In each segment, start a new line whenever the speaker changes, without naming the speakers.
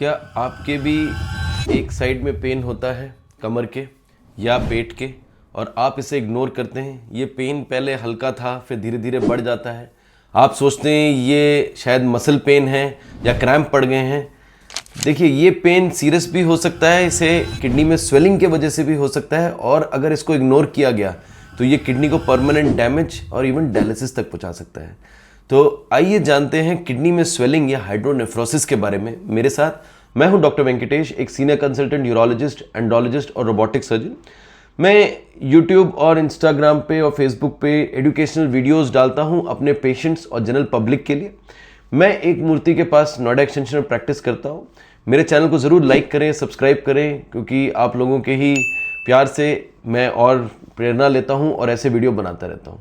क्या आपके भी एक साइड में पेन होता है, कमर के या पेट के, और आप इसे इग्नोर करते हैं? ये पेन पहले हल्का था, फिर धीरे धीरे बढ़ जाता है। आप सोचते हैं ये शायद मसल पेन है या क्रैम्प पड़ गए हैं। देखिए, ये पेन सीरियस भी हो सकता है, इसे किडनी में स्वेलिंग के वजह से भी हो सकता है, और अगर इसको इग्नोर किया गया तो ये किडनी को परमानेंट डैमेज और इवन डायलिसिस तक पहुंचा सकता है। तो आइए जानते हैं किडनी में स्वेलिंग या हाइड्रोनेफ्रोसिस के बारे में। मेरे साथ मैं हूं डॉक्टर वेंकटेश, एक सीनियर कंसल्टेंट यूरोलॉजिस्ट, एंडोलॉजिस्ट और रोबोटिक सर्जन। मैं यूट्यूब और इंस्टाग्राम पे और फेसबुक पे एजुकेशनल वीडियोस डालता हूं अपने पेशेंट्स और जनरल पब्लिक के लिए। मैं एक मूर्ति के पास नोएडा एक्सटेंशन में प्रैक्टिस करता हूं। मेरे चैनल को ज़रूर लाइक करें, सब्सक्राइब करें, क्योंकि आप लोगों के ही प्यार से मैं और प्रेरणा लेता हूं और ऐसे वीडियो बनाता रहता हूं।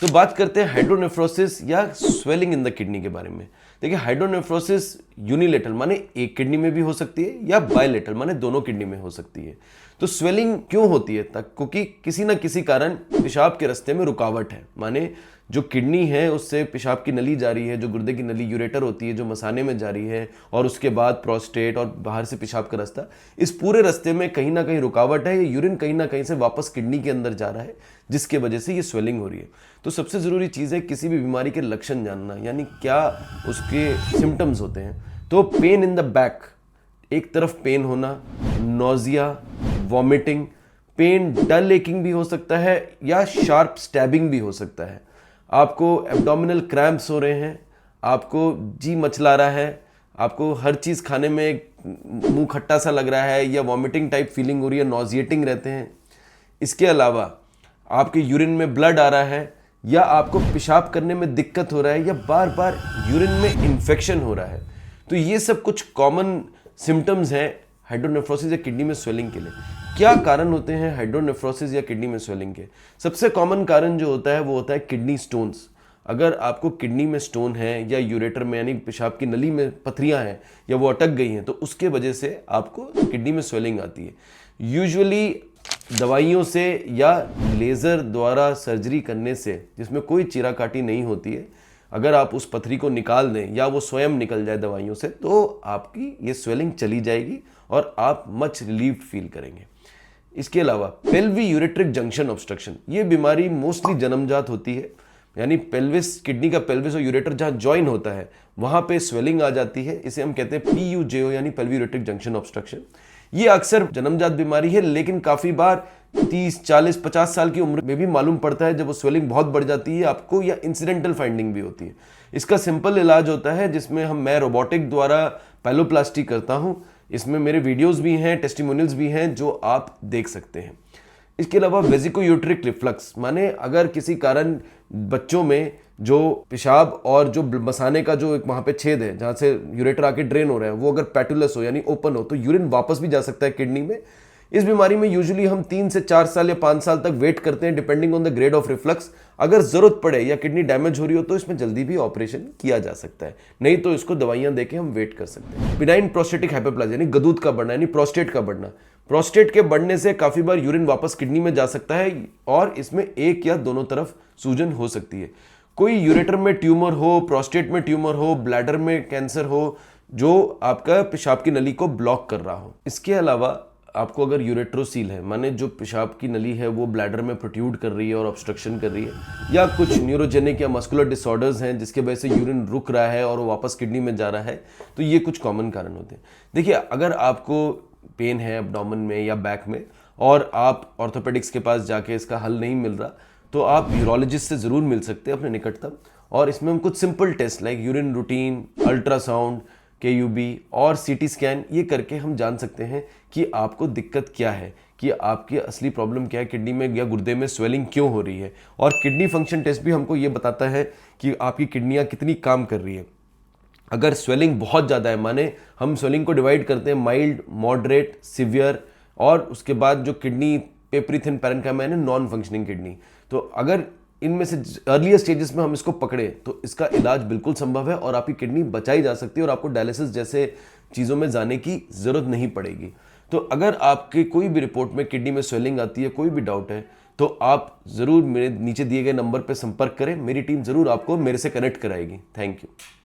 तो बात करते हैं हाइड्रोनेफ्रोसिस या स्वेलिंग इन द किडनी के बारे में। देखिए, हाइड्रोनेफ्रोसिस यूनिलेटरल माने एक किडनी में भी हो सकती है, या बायलेटरल माने दोनों किडनी में हो सकती है। तो स्वेलिंग क्यों होती है? तक क्योंकि किसी ना किसी कारण पेशाब के रास्ते में रुकावट है। माने जो किडनी है उससे पेशाब की नली जा रही है, जो गुर्दे की नली यूरेटर होती है जो मसाने में जा रही है, और उसके बाद प्रोस्टेट और बाहर से पेशाब का रास्ता, इस पूरे रास्ते में कहीं ना कहीं रुकावट है। ये यूरिन कहीं ना कहीं से वापस किडनी के अंदर जा रहा है, जिसके वजह से ये स्वेलिंग हो रही है। तो सबसे ज़रूरी चीज़ है किसी भी बीमारी के लक्षण जानना, यानी क्या उसके सिम्टम्स होते हैं। तो पेन इन द बैक, एक तरफ पेन होना, नोजिया, वॉमिटिंग, पेन डल एकिंग भी हो सकता है या शार्प स्टैबिंग भी हो सकता है। आपको एब्डोमिनल क्रैम्प्स हो रहे हैं, आपको जी मचला रहा है, आपको हर चीज़ खाने में मुंह खट्टा सा लग रहा है, या वॉमिटिंग टाइप फीलिंग हो रही है, नॉजिएटिंग रहते हैं। इसके अलावा आपके यूरिन में ब्लड आ रहा है, या आपको पेशाब करने में दिक्कत हो रहा है, या बार बार यूरिन में इन्फेक्शन हो रहा है। तो ये सब कुछ कॉमन सिम्टम्स हैं हाइड्रोनेफ्रोसिस या किडनी में स्वेलिंग के लिए। क्या कारण होते हैं हाइड्रोनेफ्रोसिस या किडनी में स्वेलिंग के? सबसे कॉमन कारण जो होता है वो होता है किडनी स्टोन्स। अगर आपको किडनी में स्टोन है, या यूरेटर में यानी पेशाब की नली में पथरियां हैं, या वो अटक गई हैं, तो उसके वजह से आपको किडनी में स्वेलिंग आती है। यूजुअली दवाइयों से या लेज़र द्वारा सर्जरी करने से, जिसमें कोई चीराकाटी नहीं होती है, अगर आप उस पथरी को निकाल दें या वो स्वयं निकल जाए दवाइयों से, तो आपकी ये स्वेलिंग चली जाएगी और आप मच रिलीव्ड फील करेंगे। इसके अलावा पेल्वी यूरेट्रिक जंक्शन ऑब्स्ट्रक्शन, ये बीमारी मोस्टली जन्मजात होती है, यानी पेल्विस, किडनी का पेल्विस और यूरेटर जहाँ ज्वाइन होता है वहाँ पे स्वेलिंग आ जाती है। इसे हम कहते हैं PUJO यानी पेल्वी यूरेट्रिक जंक्शन ऑब्स्ट्रक्शन। ये अक्सर जन्मजात बीमारी है, लेकिन काफ़ी बार 30, 40, 50 साल की उम्र में भी मालूम पड़ता है, जब वो स्वेलिंग बहुत बढ़ जाती है आपको, या इंसिडेंटल फाइंडिंग भी होती है। इसका सिंपल इलाज होता है, जिसमें मैं रोबोटिक द्वारा पैलोप्लास्टी करता हूँ। इसमें मेरे वीडियोस भी हैं, टेस्टिमोनियल्स भी हैं जो आप देख सकते हैं। इसके अलावा वेजिकोयूट्रिक रिफ्लक्स, माने अगर किसी कारण बच्चों में जो पेशाब और जो मसाने का जो एक वहाँ पे छेद है जहाँ से यूरेटर आके ड्रेन हो रहा है, वो अगर पैटुलस हो यानी ओपन हो, तो यूरिन वापस भी जा सकता है किडनी में। इस बीमारी में यूजुअली हम 3 से 4 साल या 5 साल तक वेट करते हैं, depending on the grade of reflux. अगर जरूरत पड़े या किडनी डैमेज हो रही हो तो इसमें जल्दी भी ऑपरेशन किया जा सकता है, नहीं तो इसको दवाइयां देके हम वेट कर सकते हैं। बिनाइन प्रोस्टेटिक हाइपरप्लाजिया यानी गदूद का बढ़ना, यानी प्रोस्टेट का बढ़ना। प्रोस्टेट के बढ़ने से काफी बार यूरिन वापस किडनी में जा सकता है, और इसमें एक या दोनों तरफ सूजन हो सकती है। कोई यूरेटर में ट्यूमर हो, प्रोस्टेट में ट्यूमर हो, ब्लैडर में कैंसर हो, जो आपका पेशाब की नली को ब्लॉक कर रहा हो। इसके अलावा आपको अगर यूरेट्रोसील है, माने जो पेशाब की नली है वो ब्लैडर में प्रोट्यूड कर रही है और ऑब्स्ट्रक्शन कर रही है, या कुछ न्यूरोजेनिक या मस्कुलर डिसऑर्डर्स हैं जिसके वजह से यूरिन रुक रहा है और वो वापस किडनी में जा रहा है, तो ये कुछ कॉमन कारण होते हैं। देखिए, अगर आपको पेन है एब्डोमेन में या बैक में, और आप ऑर्थोपेडिक्स के पास जाके इसका हल नहीं मिल रहा, तो आप यूरोलॉजिस्ट से ज़रूर मिल सकते हैं अपने निकटतम। और इसमें हम कुछ simple taste like urine routine, ultrasound, KUB और CT स्कैन, ये करके हम जान सकते हैं कि आपको दिक्कत क्या है, कि आपकी असली प्रॉब्लम क्या है, किडनी में या गुर्दे में स्वेलिंग क्यों हो रही है। और किडनी फंक्शन टेस्ट भी हमको ये बताता है कि आपकी किडनियाँ कितनी काम कर रही है। अगर स्वेलिंग बहुत ज़्यादा है, माने हम स्वेलिंग को डिवाइड करते हैं माइल्ड, मॉडरेट, सिवियर, और उसके बाद जो किडनी पेपरीथिन पैरेन्काइमा यानी नॉन फंक्शनिंग किडनी। तो अगर इनमें से अर्लियर स्टेजेस में हम इसको पकड़े तो इसका इलाज बिल्कुल संभव है, और आपकी किडनी बचाई जा सकती है, और आपको डायलिसिस जैसे चीज़ों में जाने की ज़रूरत नहीं पड़ेगी। तो अगर आपके कोई भी रिपोर्ट में किडनी में स्वेलिंग आती है, कोई भी डाउट है, तो आप ज़रूर मेरे नीचे दिए गए नंबर पर संपर्क करें। मेरी टीम ज़रूर आपको मेरे से कनेक्ट कराएगी। Thank you.